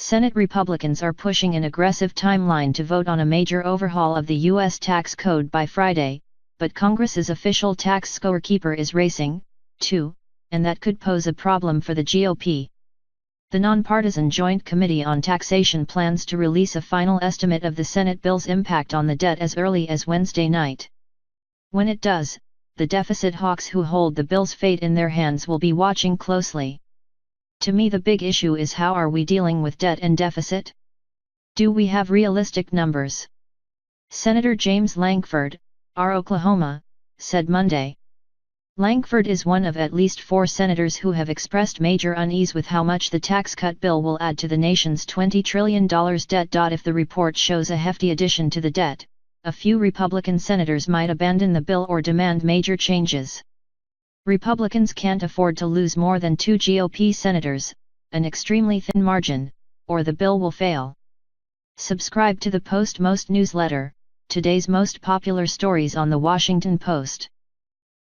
Senate Republicans are pushing an aggressive timeline to vote on a major overhaul of the U.S. tax code by Friday, but Congress's official tax scorekeeper is racing, too, and that could pose a problem for the GOP. The nonpartisan Joint Committee on Taxation plans to release a final estimate of the Senate bill's impact on the debt as early as Wednesday night. When it does, the deficit hawks who hold the bill's fate in their hands will be watching closely. To me, the big issue is how are we dealing with debt and deficit? Do we have realistic numbers? Senator James Lankford, R-Oklahoma, said Monday. Lankford is one of at least 4 senators who have expressed major unease with how much the tax cut bill will add to the nation's $20 trillion debt. If the report shows a hefty addition to the debt, a few Republican senators might abandon the bill or demand major changes. Republicans can't afford to lose more than 2 GOP senators, an extremely thin margin, or the bill will fail. Subscribe to the Post Most newsletter, today's most popular stories on the Washington Post.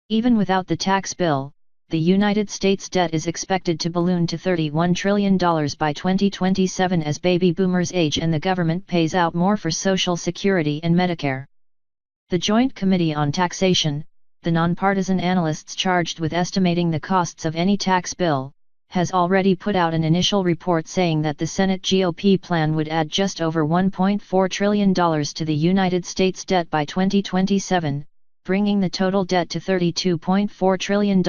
Even without the tax bill, the United States debt is expected to balloon to $31 trillion by 2027 as baby boomers age and the government pays out more for Social Security and Medicare. The Joint Committee on Taxation, the nonpartisan analysts charged with estimating the costs of any tax bill, has already put out an initial report saying that the Senate GOP plan would add just over $1.4 trillion to the United States debt by 2027, bringing the total debt to $32.4 trillion.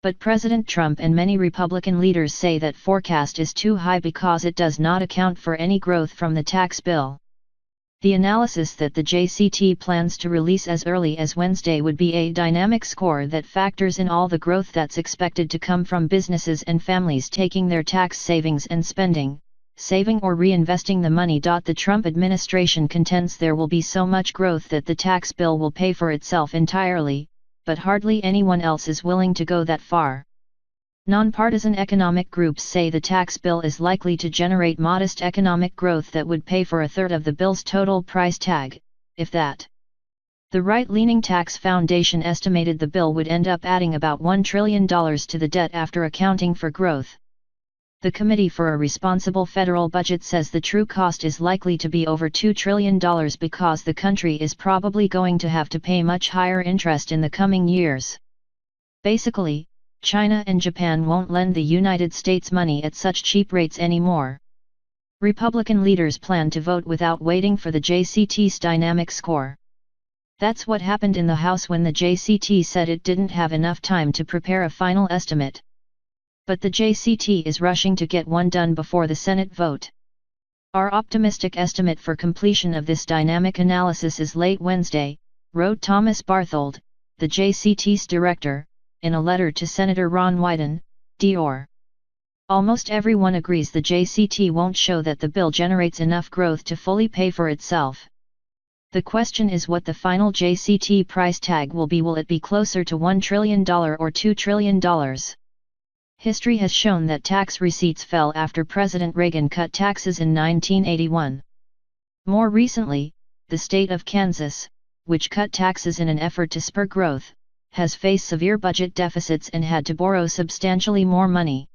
But President Trump and many Republican leaders say that forecast is too high because it does not account for any growth from the tax bill. The analysis that the JCT plans to release as early as Wednesday would be a dynamic score that factors in all the growth that's expected to come from businesses and families taking their tax savings and spending, saving or reinvesting the money. The Trump administration contends there will be so much growth that the tax bill will pay for itself entirely, but hardly anyone else is willing to go that far. Nonpartisan economic groups say the tax bill is likely to generate modest economic growth that would pay for a third of the bill's total price tag, if that. The right-leaning Tax Foundation estimated the bill would end up adding about $1 trillion to the debt after accounting for growth. The Committee for a Responsible Federal Budget says the true cost is likely to be over $2 trillion because the country is probably going to have to pay much higher interest in the coming years. Basically, China and Japan won't lend the United States money at such cheap rates anymore. Republican leaders plan to vote without waiting for the JCT's dynamic score. That's what happened in the House when the JCT said it didn't have enough time to prepare a final estimate. But the JCT is rushing to get one done before the Senate vote. Our optimistic estimate for completion of this dynamic analysis is late Wednesday, wrote Thomas Barthold, the JCT's director, in a letter to Senator Ron Wyden, Dr. Almost everyone agrees the JCT won't show that the bill generates enough growth to fully pay for itself. The question is what the final JCT price tag will be. Will it be closer to $1 trillion or $2 trillion? History has shown that tax receipts fell after President Reagan cut taxes in 1981. More recently, the state of Kansas, which cut taxes in an effort to spur growth, has faced severe budget deficits and had to borrow substantially more money.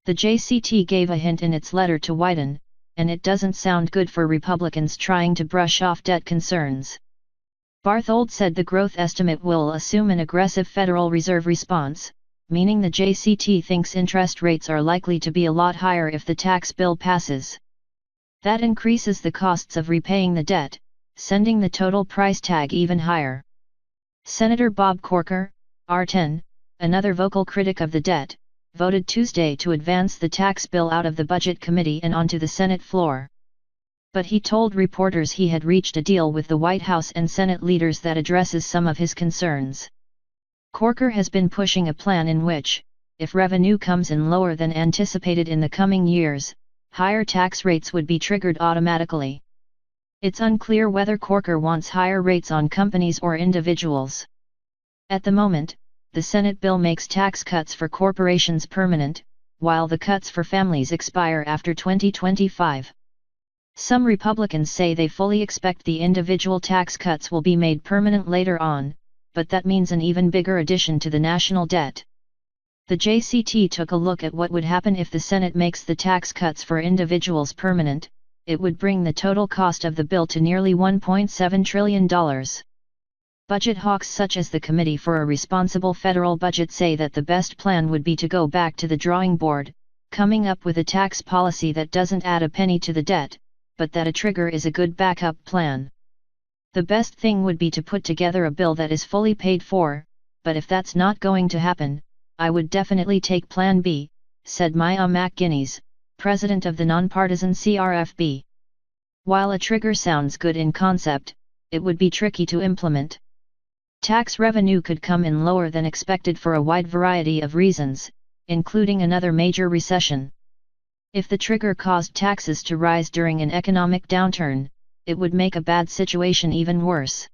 The JCT gave a hint in its letter to Wyden, and it doesn't sound good for Republicans trying to brush off debt concerns. Barthold said the growth estimate will assume an aggressive Federal Reserve response, meaning the JCT thinks interest rates are likely to be a lot higher if the tax bill passes. That increases the costs of repaying the debt, sending the total price tag even higher. Senator Bob Corker, R10, another vocal critic of the debt, voted Tuesday to advance the tax bill out of the Budget Committee and onto the Senate floor. But he told reporters he had reached a deal with the White House and Senate leaders that addresses some of his concerns. Corker has been pushing a plan in which, if revenue comes in lower than anticipated in the coming years, higher tax rates would be triggered automatically. It's unclear whether Corker wants higher rates on companies or individuals. At the moment, the Senate bill makes tax cuts for corporations permanent, while the cuts for families expire after 2025. Some Republicans say they fully expect the individual tax cuts will be made permanent later on, but that means an even bigger addition to the national debt. The JCT took a look at what would happen if the Senate makes the tax cuts for individuals permanent. It would bring the total cost of the bill to nearly $1.7 trillion. Budget hawks such as the Committee for a Responsible Federal Budget say that the best plan would be to go back to the drawing board, coming up with a tax policy that doesn't add a penny to the debt, but that a trigger is a good backup plan. The best thing would be to put together a bill that is fully paid for, but if that's not going to happen, I would definitely take Plan B, said Maya McGuinness, president of the nonpartisan CRFB. While a trigger sounds good in concept, it would be tricky to implement. Tax revenue could come in lower than expected for a wide variety of reasons, including another major recession. If the trigger caused taxes to rise during an economic downturn, it would make a bad situation even worse.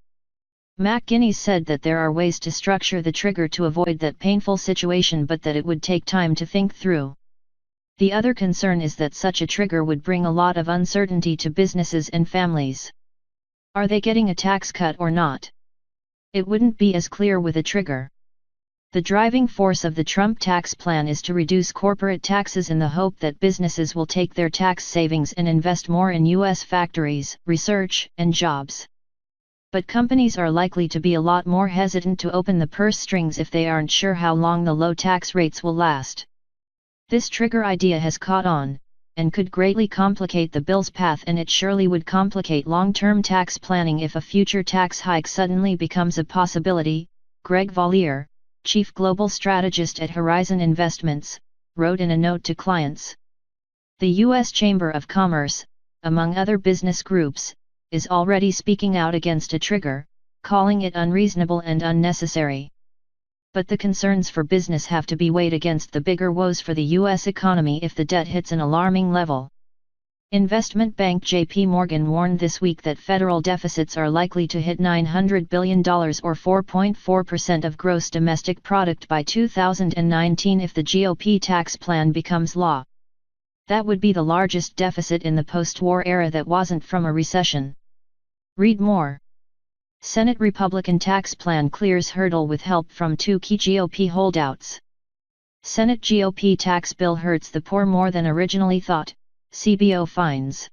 McGuinness said that there are ways to structure the trigger to avoid that painful situation, but that it would take time to think through. The other concern is that such a trigger would bring a lot of uncertainty to businesses and families. Are they getting a tax cut or not? It wouldn't be as clear with a trigger. The driving force of the Trump tax plan is to reduce corporate taxes in the hope that businesses will take their tax savings and invest more in U.S. factories, research, and jobs. But companies are likely to be a lot more hesitant to open the purse strings if they aren't sure how long the low tax rates will last. This trigger idea has caught on, and could greatly complicate the bill's path, and it surely would complicate long-term tax planning if a future tax hike suddenly becomes a possibility, Greg Valliere, chief global strategist at Horizon Investments, wrote in a note to clients. The U.S. Chamber of Commerce, among other business groups, is already speaking out against a trigger, calling it unreasonable and unnecessary. But the concerns for business have to be weighed against the bigger woes for the U.S. economy if the debt hits an alarming level. Investment bank J.P. Morgan warned this week that federal deficits are likely to hit $900 billion or 4.4% of gross domestic product by 2019 if the GOP tax plan becomes law. That would be the largest deficit in the post-war era that wasn't from a recession. Read more. Senate Republican tax plan clears hurdle with help from two key GOP holdouts. Senate GOP tax bill hurts the poor more than originally thought, CBO finds.